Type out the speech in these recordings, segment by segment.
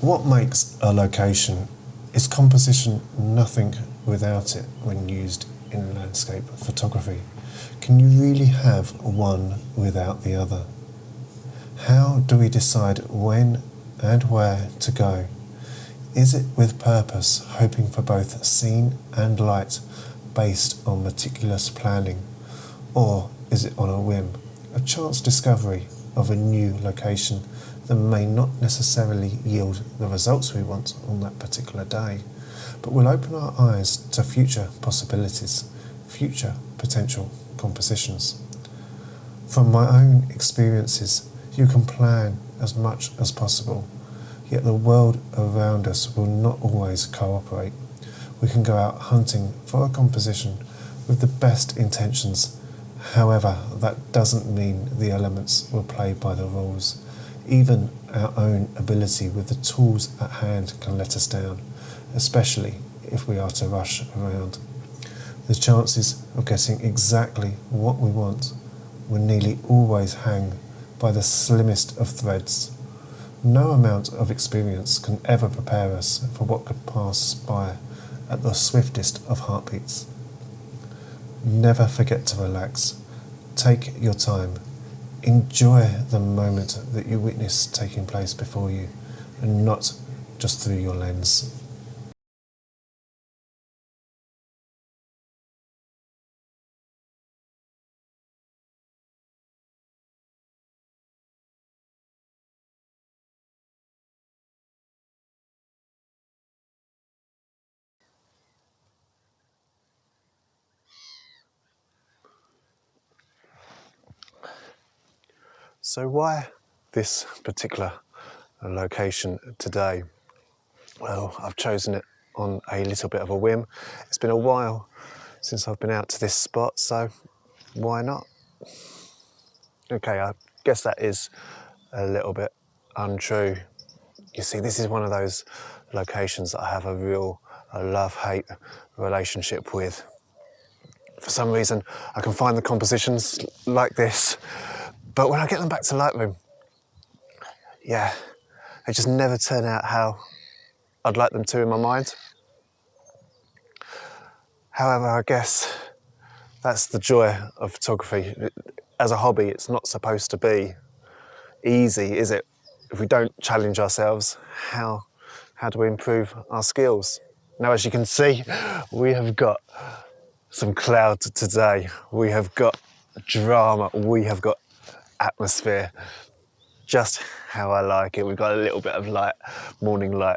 What makes a location is composition nothing without it when used in landscape photography. Can you really have one without the other? How do we decide when and where to go? Is it with purpose, hoping for both scene and light based on meticulous planning? Or is it on a whim, a chance discovery of a new location that may not necessarily yield the results we want on that particular day, but will open our eyes to future possibilities, future potential compositions? From my own experiences, you can plan as much as possible, yet the world around us will not always cooperate. We can go out hunting for a composition with the best intentions. However, that doesn't mean the elements will play by the rules. Even our own ability with the tools at hand can let us down, especially if we are to rush around. The chances of getting exactly what we want will nearly always hang by the slimmest of threads. No amount of experience can ever prepare us for what could pass by at the swiftest of heartbeats. Never forget to relax. Take your time. Enjoy the moment that you witness taking place before you, and not just through your lens. So why this particular location today? Well, I've chosen it on a little bit of a whim. It's been a while since I've been out to this spot, so why not? Okay, I guess that is a little bit untrue. You see, this is one of those locations that I have a real love-hate relationship with. For some reason, I can find the compositions like this, but when I get them back to Lightroom, yeah, they just never turn out how I'd like them to in my mind. However, I guess that's the joy of photography. As a hobby, it's not supposed to be easy, is it? If we don't challenge ourselves, how do we improve our skills? Now, as you can see, we have got some cloud today. We have got drama. We have got atmosphere. Just how I like it. We've got a little bit of light, morning light,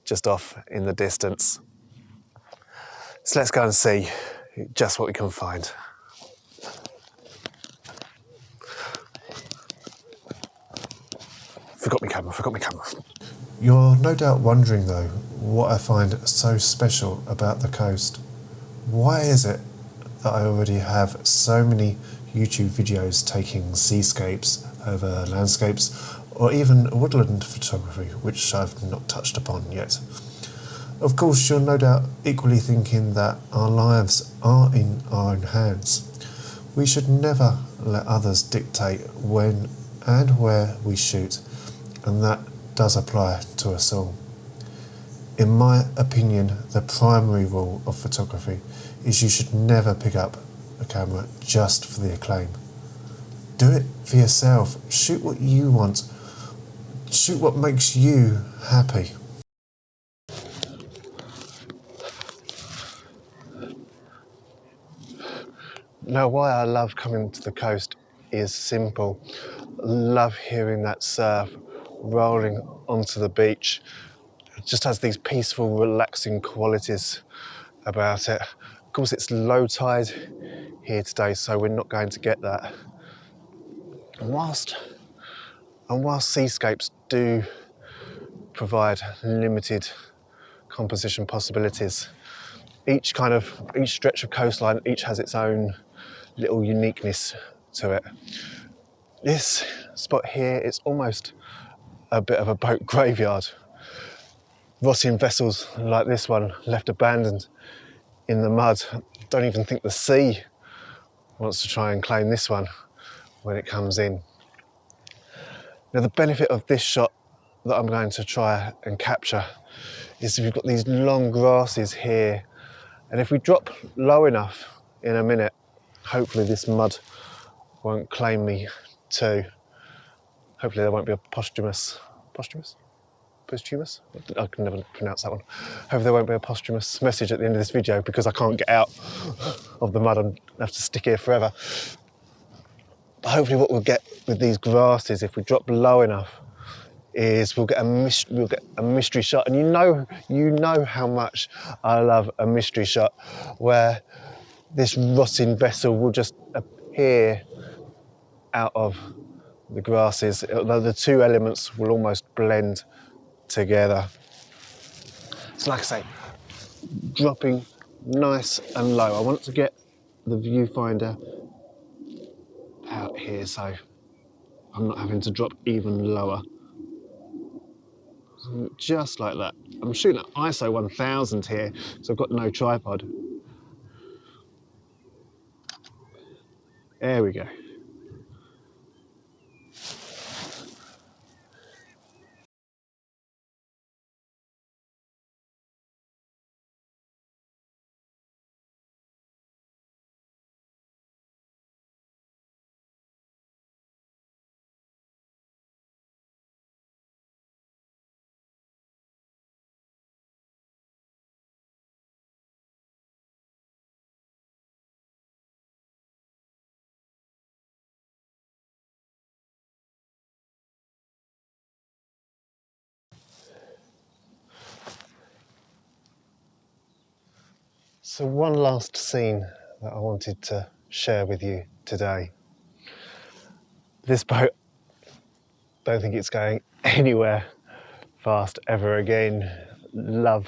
just off in the distance. So let's go and see just what we can find. Forgot my camera. You're no doubt wondering though, what I find so special about the coast. Why is it that I already have so many YouTube videos taking seascapes over landscapes, or even woodland photography, which I've not touched upon yet? Of course, you're no doubt equally thinking that our lives are in our own hands. We should never let others dictate when and where we shoot, and that does apply to us all. In my opinion, the primary rule of photography is you should never pick up a camera just for the acclaim. Do it for yourself. Shoot what you want. Shoot what makes you happy. Now, why I love coming to the coast is simple. Love hearing that surf rolling onto the beach. It just has these peaceful, relaxing qualities about it. Of course, it's low tide here today, so we're not going to get that. And whilst seascapes do provide limited composition possibilities, each stretch of coastline each has its own little uniqueness to it. This spot here, it's almost a bit of a boat graveyard. Rotting vessels like this one left abandoned in the mud. Don't even think the sea wants to try and claim this one when it comes in. Now, the benefit of this shot that I'm going to try and capture is we've got these long grasses here, and if we drop low enough in a minute, hopefully this mud won't claim me too. Hopefully there won't be a posthumous? I can never pronounce that one. Hopefully there won't be a posthumous message at the end of this video because I can't get out of the mud and have to stick here forever. But hopefully what we'll get with these grasses, if we drop low enough, is we'll get a mystery shot. And you know how much I love a mystery shot where this rotting vessel will just appear out of the grasses, although the two elements will almost blend together. So like I say, dropping nice and low. I want to get the viewfinder out here so I'm not having to drop even lower. Just like that. I'm shooting at ISO 1000 here, so I've got no tripod. There we go. So one last scene that I wanted to share with you today. This boat, don't think it's going anywhere fast ever again. Love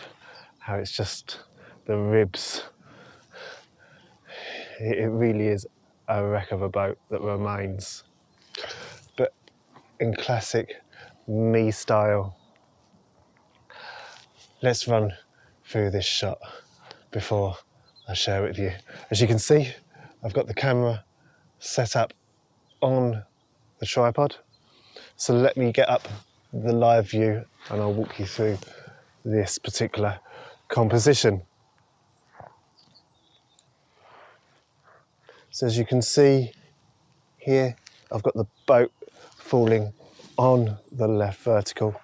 how it's just the ribs. It really is a wreck of a boat that remains. But in classic me style, let's run through this shot before I share it with you. As you can see, I've got the camera set up on the tripod. So let me get up the live view and I'll walk you through this particular composition. So as you can see here, I've got the boat falling on the left vertical.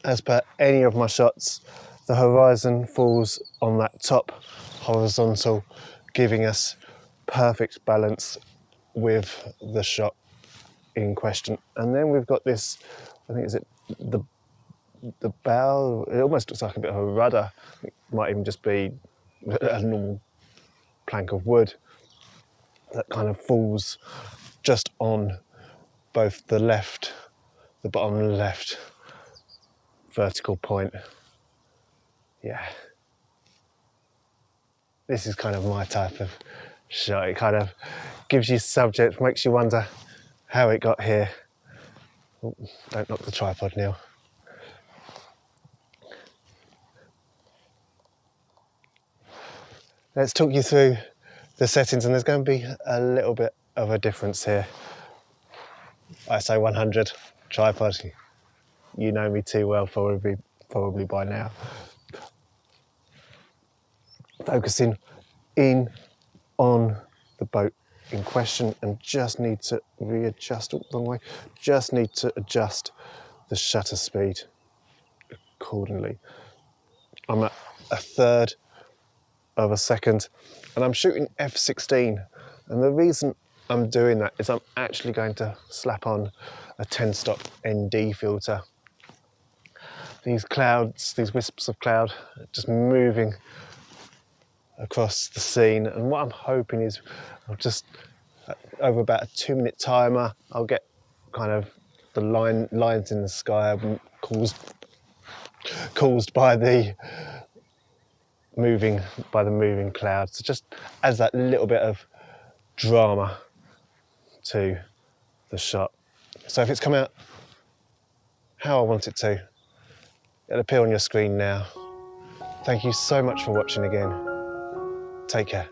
As per any of my shots, the horizon falls on that top horizontal, giving us perfect balance with the shot in question. And then we've got this, I think, is it the bow? It almost looks like a bit of a rudder. It might even just be a normal plank of wood that kind of falls just on both the bottom left vertical point. Yeah. This is kind of my type of shot. It kind of gives you subject, makes you wonder how it got here. Oh, don't knock the tripod, Neil. Let's talk you through the settings, and there's going to be a little bit of a difference here. ISO 100 tripod. You know me too well, probably by now. Focusing in on the boat in question, and just need to readjust, wrong way, just need to adjust the shutter speed accordingly. I'm at 1/3 of a second and I'm shooting f/16, and the reason I'm doing that is I'm actually going to slap on a 10-stop ND filter. These clouds, these wisps of cloud, just moving across the scene, and what I'm hoping is I'll just, over about a 2-minute timer, I'll get kind of the lines in the sky caused by the moving clouds. So just adds that little bit of drama to the shot. So if it's come out how I want it to, it'll appear on your screen now. Thank you so much for watching again. Take care.